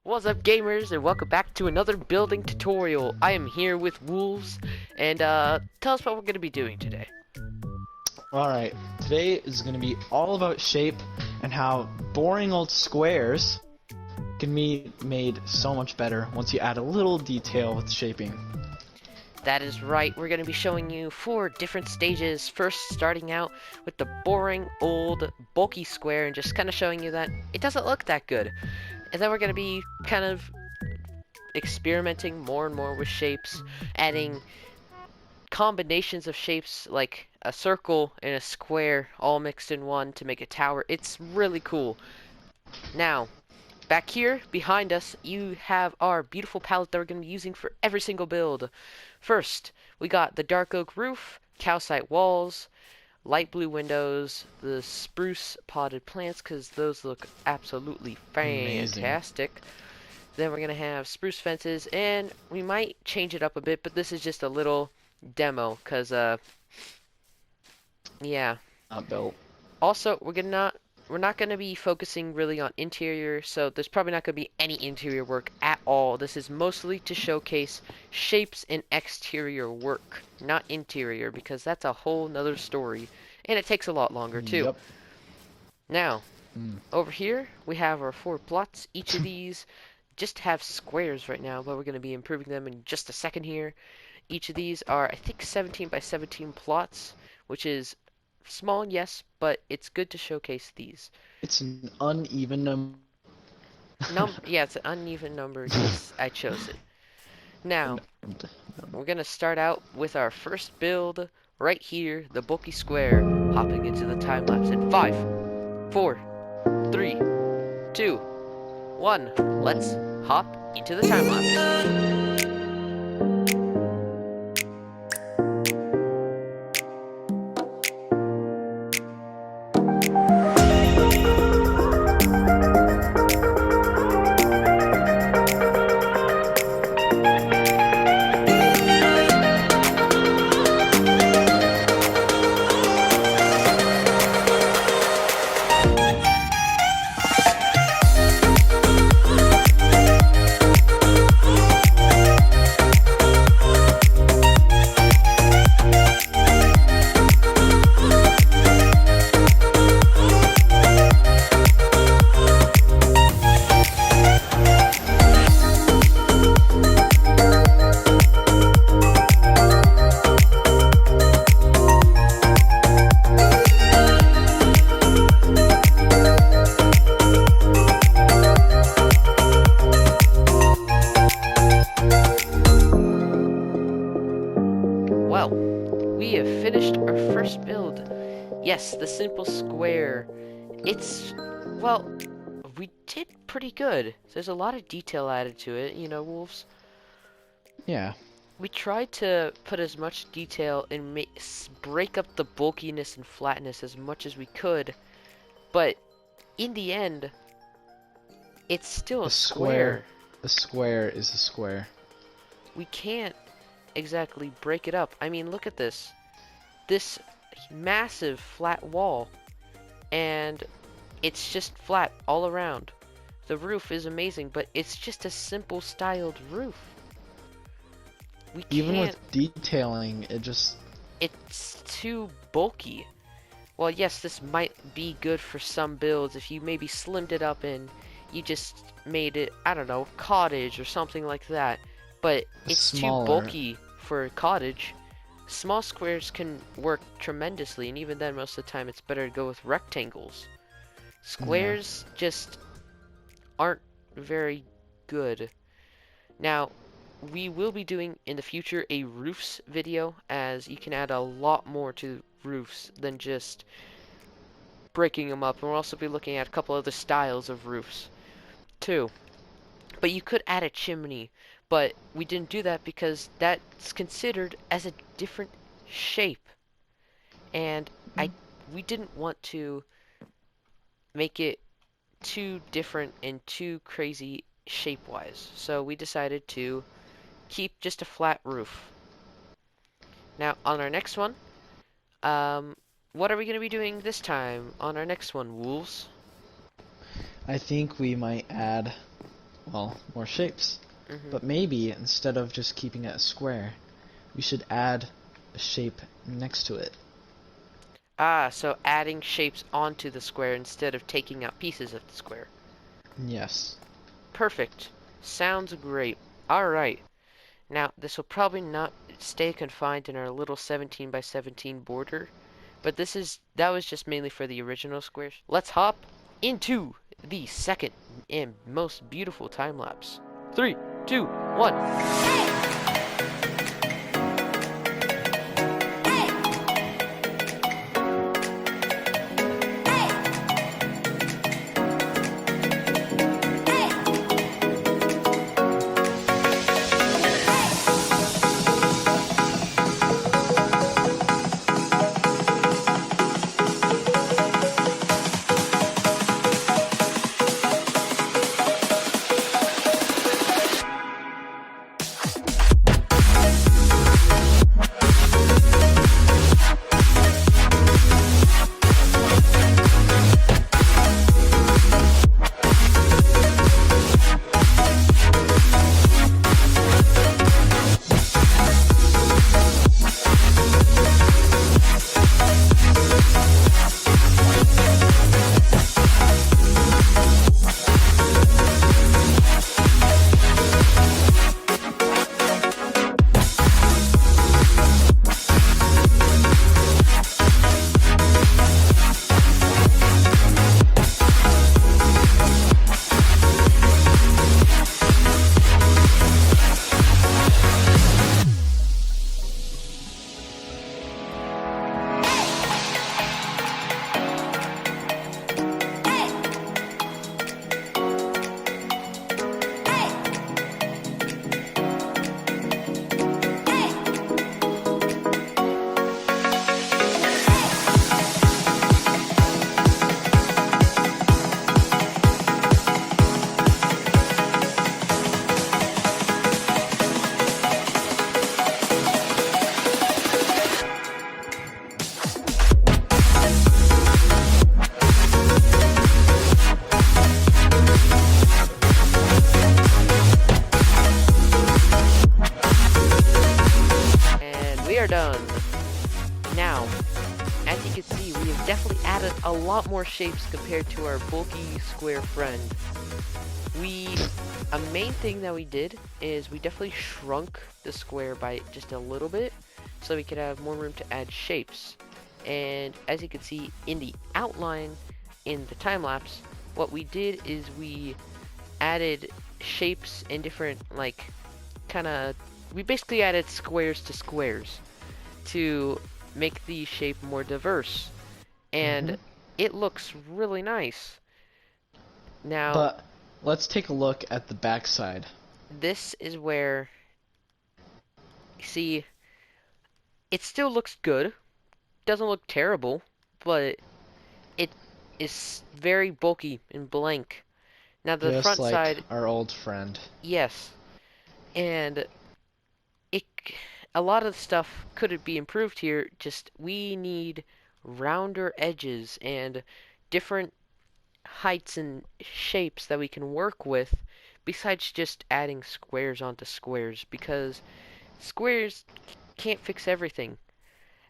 What's up, gamers, and welcome back to another building tutorial. I am here with Wolves, and tell us what we're going to be doing today. Alright, today is going to be all about shape and how boring old squares can be made so much better once you add a little detail with shaping. That is right, we're going to be showing you 4 different stages, first starting out with the boring, old, bulky square and just kind of showing you that it doesn't look that good. And then we're going to be kind of experimenting more and more with shapes, adding combinations of shapes like a circle and a square all mixed in one to make a tower. It's really cool. Now, back here behind us, you have our beautiful palette that we're going to be using for every single build. First, we got the dark oak roof, calcite walls, light blue windows, the spruce potted plants because those look absolutely Amazing. fantastic. Then we're going to have spruce fences, and we might change it up a bit, but this is just a little demo because yeah. Not built. Also, we're not gonna be focusing really on interior, so there's probably not gonna be any interior work at all. This is mostly to showcase shapes and exterior work, not interior, because that's a whole nother story, and it takes a lot longer too. Yep. Now, Mm. over here we have our 4 plots. Each of these just have squares right now, but we're gonna be improving them in just a second here. Each of these are, I think, 17 by 17 plots, which is small, yes, but it's good to showcase these. It's an uneven number. Yeah, it's an uneven number because I chose it. Now, we're gonna start out with our first build right here, the bulky square, hopping into the time lapse in 5, 4, 3, 2, 1. Let's hop into the time lapse. Well, we have finished our first build. Yes, the simple square. It's, well, we did pretty good. There's a lot of detail added to it, you know, Wolves. Yeah. We tried to put as much detail and break up the bulkiness and flatness as much as we could, but in the end, it's still a The square. square. The square is a square. We can't exactly break it up. I mean, look at this. This massive flat wall, and it's just flat all around. The roof is amazing, but it's just a simple styled roof. We Even can't, with detailing, it's too bulky. Well, yes, this might be good for some builds if you maybe slimmed it up and you just made it, I don't know, cottage or something like that. But it's too smaller. bulky for cottage. Small squares can work tremendously, and even then, most of the time, it's better to go with rectangles. Squares just aren't very good. Now, we will be doing in the future a roofs video, as you can add a lot more to roofs than just breaking them up. And we'll also be looking at a couple other styles of roofs too. But you could add a chimney, but we didn't do that because that's considered as a different shape, and we didn't want to make it too different and too crazy shape-wise. So we decided to keep just a flat roof. Now, on our next one, what are we going to be doing this time on our next one, Wolves? I think we might add well, more shapes. Hmm. But maybe instead of just keeping it a square, we should add a shape next to it. Ah, so adding shapes onto the square instead of taking out pieces of the square. Yes. Perfect. Sounds great. Alright. Now, this will probably not stay confined in our little 17 by 17 border, but that was just mainly for the original squares. Let's hop into the second and most beautiful time lapse. 3, 2, 1. And we are done. Now, as you can see, we have definitely added a lot more shapes compared to our bulky square friend. A main thing that we did is we definitely shrunk the square by just a little bit so we could have more room to add shapes. And as you can see in the outline in the time lapse, what we did is we added shapes in different we basically added squares to squares to make the shape more diverse, Hmm. and it looks really nice. Now, But let's take a look at the backside. this is where, see, it still looks good. Doesn't look terrible, but it is very bulky and blank. Now, the Just front like side, our old friend. yes, and it a lot of the stuff could be improved here. Just we need rounder edges and different heights and shapes that we can work with besides just adding squares onto squares, because squares can't fix everything.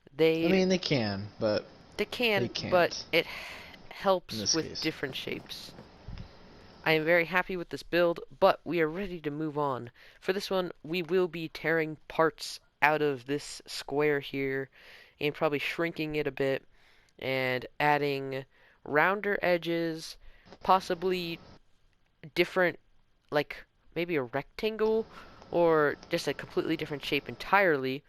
I They mean, they can, but they they can, but can't it in helps this with case. different shapes. I am very happy with this build, but we are ready to move on. For this one, we will be tearing parts out of this square here and probably shrinking it a bit and adding rounder edges, possibly different, like maybe a rectangle or just a completely different shape entirely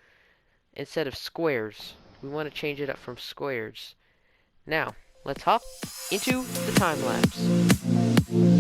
instead of squares. We want to change it up from squares. Now, let's hop into the time lapse.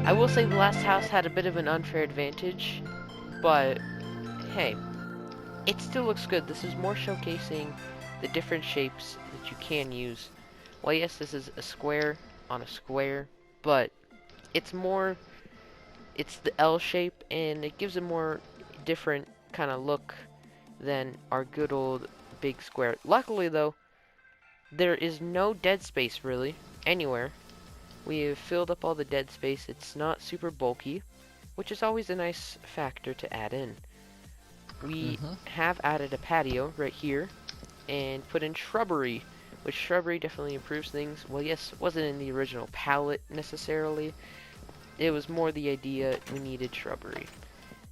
I will say the last house had a bit of an unfair advantage, but hey, it still looks good. This is more showcasing the different shapes that you can use. Well, yes, this is a square on a square, but it's more, it's the L shape, and it gives a more different kind of look than our good old big square. Luckily, though, there is no dead space really anywhere. We have filled up all the dead space. It's not super bulky, which is always a nice factor to add in. We Mm-hmm. have added a patio right here and put in shrubbery, which shrubbery definitely improves things. Well, yes, it wasn't in the original palette necessarily. It was more the idea we needed shrubbery.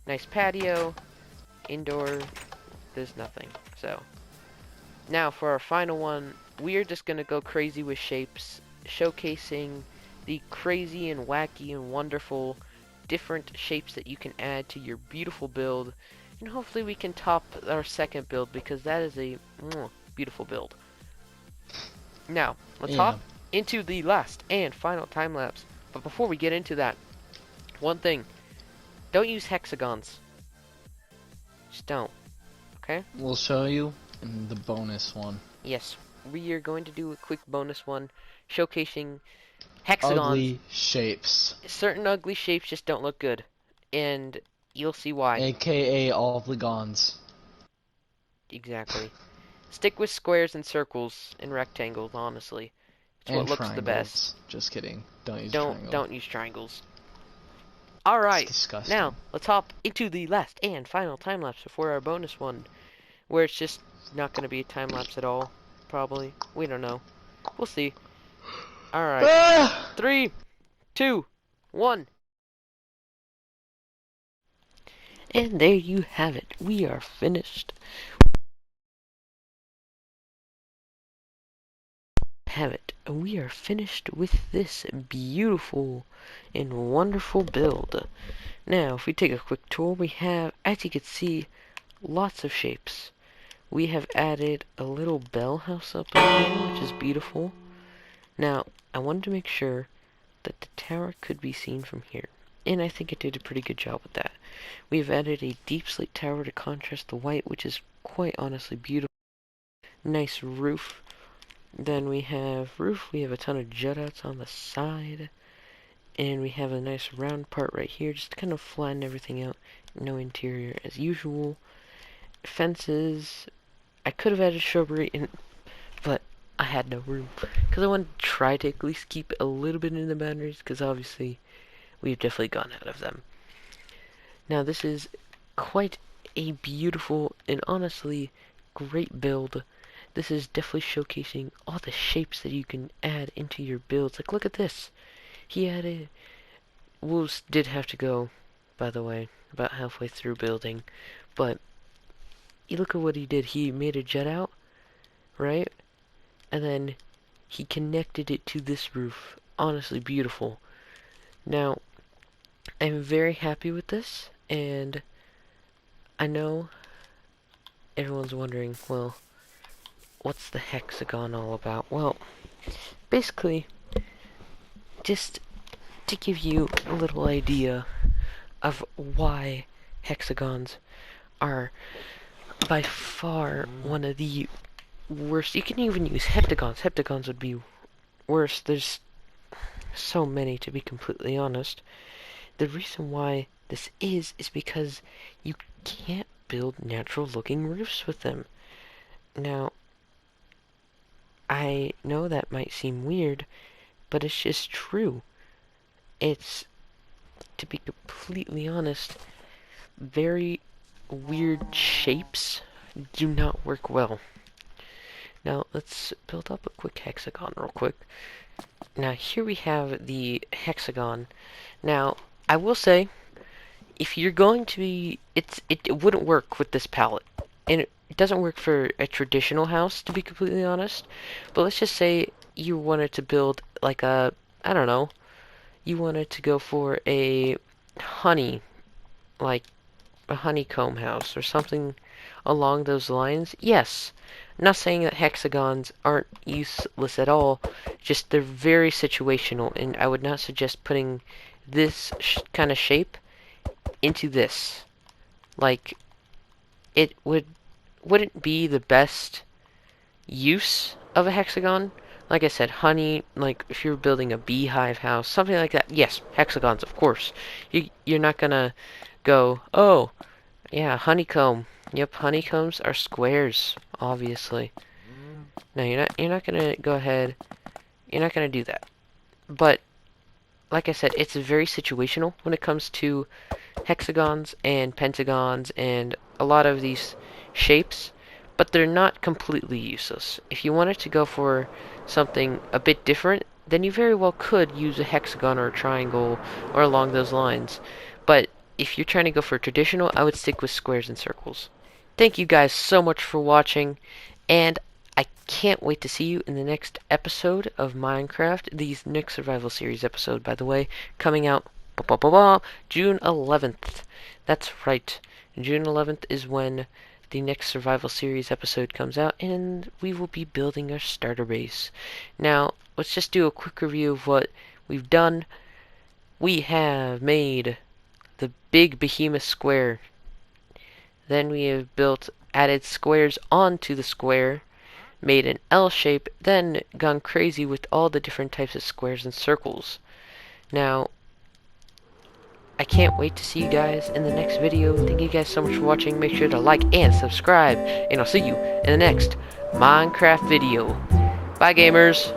Nice patio, indoor, there's nothing. So, now for our final one, we are just going to go crazy with shapes, showcasing the crazy and wacky and wonderful different shapes that you can add to your beautiful build. And hopefully we can top our second build because that is a beautiful build. Now, let's Yeah. hop into the last and final time lapse. But before we get into that, one thing, don't use hexagons. Just don't, okay? We'll show you in the bonus one. Yes, we are going to do a quick bonus one showcasing hexagons. Ugly shapes. Certain ugly shapes just don't look good, and you'll see why. AKA all the gons. Exactly. Stick with squares and circles and rectangles, honestly. It's what And looks the best. triangles. Just kidding. Don't use Don't triangle. don't use triangles. It's Alright, now disgusting. let's hop into the last and final time lapse before our bonus one, where it's just not gonna be a time lapse at all. Probably. We don't know. We'll see. Alright. Ah! 3, 2, 1. And there you have it. We are finished. Have it. We are finished with this beautiful and wonderful build. Now, if we take a quick tour, we have, as you can see, lots of shapes. We have added a little bell house up in here, which is beautiful. Now, I wanted to make sure that the tower could be seen from here, and I think it did a pretty good job with that. We've added a deep slate tower to contrast the white, which is quite honestly beautiful. Nice roof. Then we have roof, we have a ton of jut outs on the side, and we have a nice round part right here, just to kind of flatten everything out. No interior as usual. Fences, I could have added shrubbery, but I had no room, because I wanted to try to at least keep a little bit in the boundaries, because obviously we've definitely gone out of them. Now this is quite a beautiful and honestly great build. This is definitely showcasing all the shapes that you can add into your builds. Like, look at this. He added... Wolves did have to go, by the way, about halfway through building. But, you look at what he did. He made a jet out, right? And then he connected it to this roof. Honestly beautiful. Now, I'm very happy with this. And I know everyone's wondering, well, what's the hexagon all about? Well, basically, just to give you a little idea of why hexagons are by far one of the worst. You can even use heptagons. Heptagons would be worse. There's so many, to be completely honest. The reason why this is because you can't build natural looking roofs with them. Now, I know that might seem weird, but it's just true. It's, to be completely honest, very weird shapes do not work well. Now, let's build up a quick hexagon real quick. Now, here we have the hexagon. Now, I will say, if you're going to be... it wouldn't work with this palette. And it doesn't work for a traditional house, to be completely honest. But let's just say you wanted to build, like a... I don't know. You wanted to go for a honey, like a honeycomb house or something along those lines. Yes, I'm not saying that hexagons aren't useless at all, just they're very situational, and I would not suggest putting this kind of shape into this. Like, it wouldn't be the best use of a hexagon. Like I said, honey, like if you're building a beehive house, something like that. Yes, hexagons, of course. You're not gonna go, oh, yeah, honeycomb. Yep, honeycombs are squares, obviously. No, you're not gonna go ahead. You're not gonna do that. But like I said, it's very situational when it comes to hexagons and pentagons and a lot of these shapes, but they're not completely useless. If you wanted to go for something a bit different, then you very well could use a hexagon or a triangle or along those lines. But if you're trying to go for traditional, I would stick with squares and circles. Thank you guys so much for watching, and I can't wait to see you in the next episode of Minecraft. The next survival series episode, by the way, coming out June 11th. That's right. June 11th is when the next survival series episode comes out, and we will be building our starter base. Now, let's just do a quick review of what we've done. We have made the big behemoth square. Then we have added squares onto the square, made an L shape, then gone crazy with all the different types of squares and circles. Now, I can't wait to see you guys in the next video. Thank you guys so much for watching. Make sure to like and subscribe, and I'll see you in the next Minecraft video. Bye, gamers!